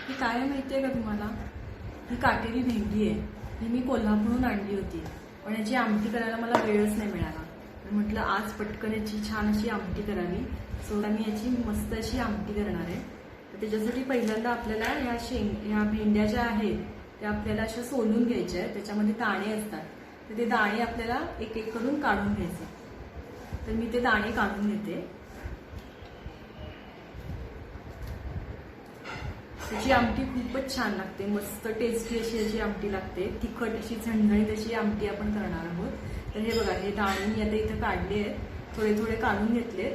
ही काय आहे माहिती आहे का तुम्हाला? ही काटेरी भेंडी आहे. ही मी कोल्हापूरहून आणली होती, पण याची आमटी करायला मला वेळच नाही मिळाला. तर म्हटलं आज पटकन याची छान अशी आमटी करावी. सो मी याची मस्त अशी आमटी करणार आहे. तर त्याच्यासाठी पहिल्यांदा आपल्याला ह्या भेंड्या ज्या आहेत त्या आपल्याला अशा सोलून घ्यायच्या आहेत. त्याच्यामध्ये दाणे असतात, तर ते दाणे आपल्याला एक एक करून काढून घ्यायचे. तर मी ते दाणे काढून घेते. त्याची आमटी खूपच छान लागते, मस्त टेस्टी अशी याची आमटी लागते. तिखट अशी झणझणीत अशी आमटी आपण करणार आहोत. तर हे बघा, हे दाणे मी आता इथं काढले आहेत, थोडे थोडे काढून घेतले.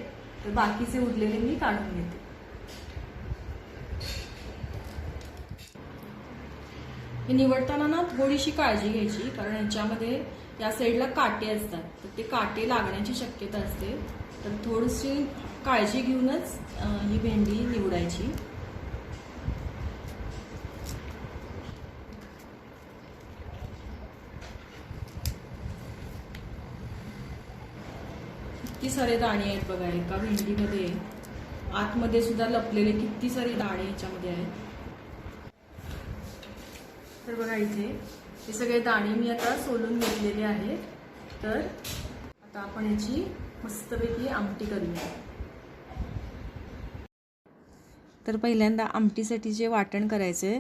तर बाकीचे उरलेले मी काढून घेते. हे निवडताना ना थोडीशी काळजी घ्यायची, कारण याच्यामध्ये या साईडला काटे असतात, तर ते काटे लागण्याची शक्यता असते. तर थोडीशी काळजी घेऊनच ही भेंडी निवडायची. किती सारे दाणे आहेत बघा एका भेंडीमध्ये. आतमध्ये सुद्धा लपलेले किती सारे दाणे याच्यामध्ये आहेत. तर बघा इथे हे सगळे दाणे मी आता सोलून घेतलेले आहेत. तर आता आपण याची मस्तपैकी आमटी करूया. तर पहिल्यांदा आमटीसाठी जे वाटण करायचे,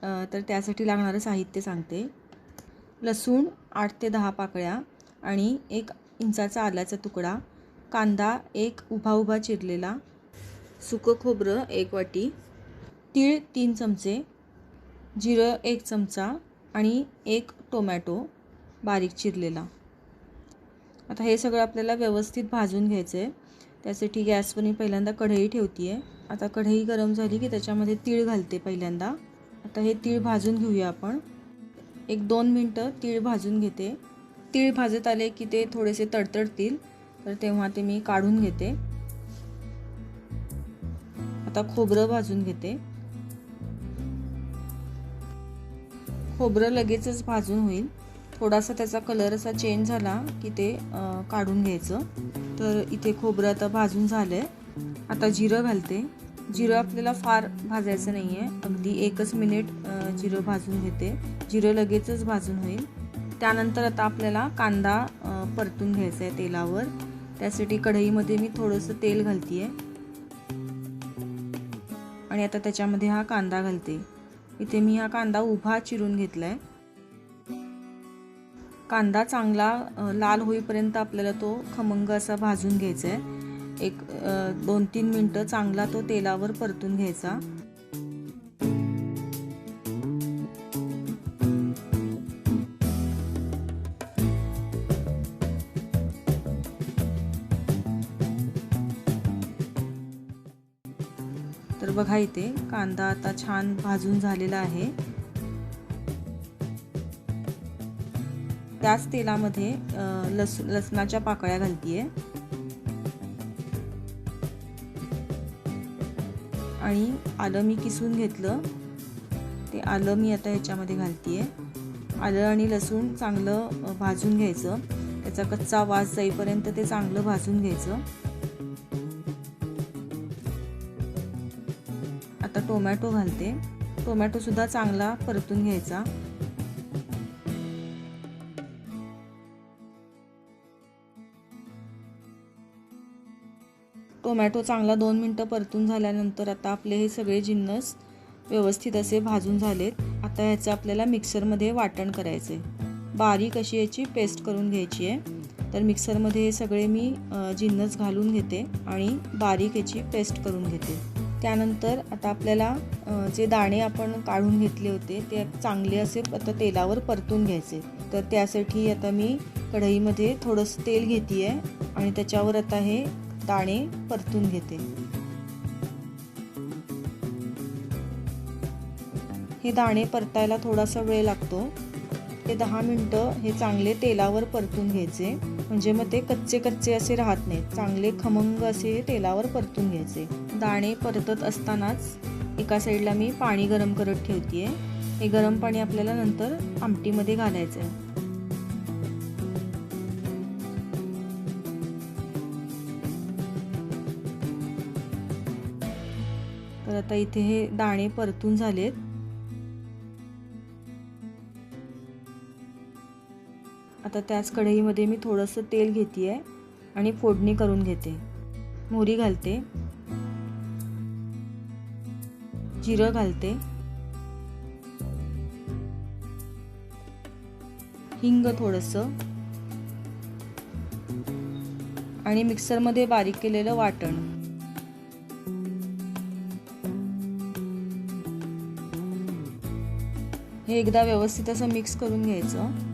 तर त्यासाठी लागणारं साहित्य सांगते. लसूण 8 ते 10 पाकळ्या आणि 1 इंचाचा आल्याचा तुकडा, कांदा 1 उभा चिरलेला, सुकं खोबरं 1 वाटी, तीळ 3 चमचे, जिरं 1 चमचा आणि 1 टोमॅटो बारीक चिरलेला. आता हे सगळं आपल्याला व्यवस्थित भाजून घ्यायचं आहे. त्यासाठी गॅसवर मी पहिल्यांदा कढई ठेवते आहे. आता कढई गरम झाली की त्याच्यामध्ये तीळ घालते पहिल्यांदा. आता हे तीळ भाजून घेऊया आपण. 1-2 मिनटं तीळ भाजून घेते. तीळ भाजत आले की ते थोडेसे तडतडतील, तर तेव्हा ते मी काढून घेते. आता खोबरं भाजून घेते. खोबरं लगेचच भाजून होईल. थोडासा त्याचा कलर असा चेंज झाला की ते काढून घ्यायचं. तर इथे खोबरं आता भाजून झालंय. आता जिरं घालते. जिरं आपल्याला फार भाजायचं नाही आहे, अगदी 1 मिनिट जिरं भाजून घेते. जिरं लगेचच भाजून होईल. त्यानंतर आता आपल्याला कांदा परतून घ्यायचा आहे तेलावर. त्यासाठी कढईमध्ये मी थोडंसं तेल घालते आहे आणि आता त्याच्यामध्ये हा कांदा घालते. इथे मी हा कांदा उभा चिरून घेतला आहे. कांदा चांगला लाल होईपर्यंत आपल्याला तो खमंग असा भाजून घ्यायचा आहे. 2-3 मिनटं चांगला तो तेलावर परतून घ्यायचा. तर बघा इथे कांदा आता छान भाजून झालेला आहे. त्याच तेलामध्ये लसणाच्या पाकळ्या घालतीये आणि आलं मी किसून घेतलं, ते आलं मी आता ह्याच्यामध्ये घालतीये. आलं आणि लसूण चांगलं भाजून घ्यायचं. त्याचा कच्चा वास जाईपर्यंत ते चांगलं भाजून घ्यायचं. आता टोमॅटो घालते. टोमॅटो सुद्धा चांगला परतून घ्यायचा. टोमॅटो चांगला 2 मिनटं परतून झाल्यानंतर आता आपले हे सगळे जिन्नस व्यवस्थित असे भाजून झालेत. आता ह्याचं आपल्याला मिक्सरमध्ये वाटण करायचे. बारीक अशी याची पेस्ट करून घ्यायची आहे. तर मिक्सरमध्ये हे सगळे मी जिन्नस घालून घेते आणि बारीक याची पेस्ट करून घेते. त्यानंतर आता आपल्याला जे दाणे आपण काढून घेतले होते ते चांगले असे आता तेलावर परतून घ्यायचे. तर त्यासाठी आता मी कढईमध्ये थोडंसं तेल घेते आहे आणि त्याच्यावर आता हे दाणे परतून घेते. हे दाणे परतायला थोडासा वेळ लागतो. ते 10 मिनटं हे चांगले तेलावर परतून घ्यायचे, म्हणजे मग ते कच्चे कच्चे असे राहत नाहीत. चांगले खमंग असे हे तेलावर परतून घ्यायचे. दाणे परतत असतानाच एका साईडला मी पाणी गरम करत ठेवते आहे. हे गरम पाणी आपल्याला नंतर आमटीमध्ये घालायचं आहे. तर आता इथे हे दाणे परतून झालेत. आता त्याच कढईमध्ये मी थोडंसं तेल घेते आहे आणि फोडणी करून घेते. मोहरी घालते, जिरं घालते, हिंग थोडंसं आणि मिक्सरमध्ये बारीक केलेलं वाटण. हे एकदा व्यवस्थित असं मिक्स करून घ्यायचं.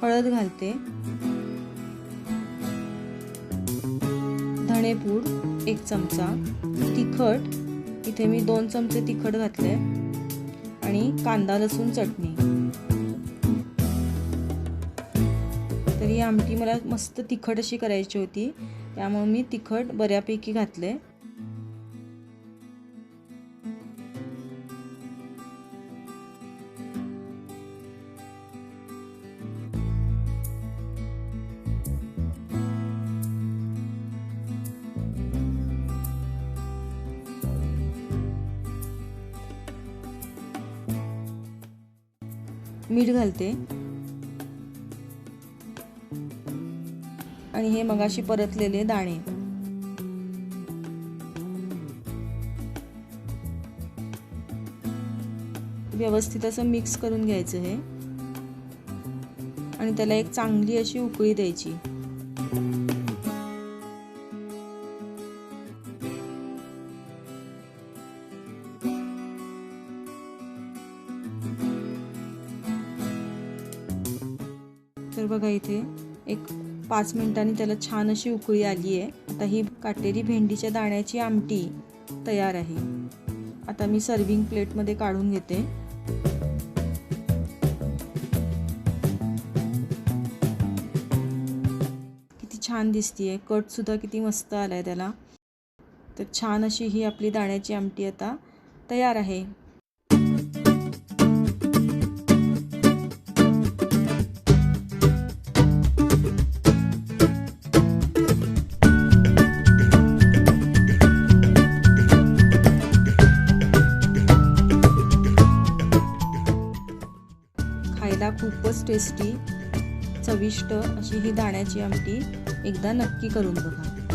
हळद घालते, धणेपूड 1 चमचा, तिखट इथे मी 2 चमचे तिखट घातले आणि कांदा लसूण चटणी. तर ही आमटी मला मस्त तिखट अशी करायची होती, त्यामुळे मी तिखट बऱ्यापैकी घातले. मीठ घालते आणि हे मगाशी परतलेले दाणे. व्यवस्थित असं मिक्स करून घ्यायचं हे आणि त्याला एक चांगली अशी उकळी द्यायची. तर बघा इथे एक 5 मिनिटांनी त्याला छान अशी उकळी आली आहे. आता ही काटेरी भेंडीच्या दाण्याची आमटी तयार आहे. आता मी सर्विंग प्लेटमध्ये काढून घेते. किती छान दिसतीये, कट सुद्धा किती मस्त आलाय त्याला. तर छान अशी ही आपली दाण्याची आमटी आता तयार आहे. खायला खूपच टेस्टी, चविष्ट अशी ही दाण्याची आमटी एकदा नक्की करून बघा.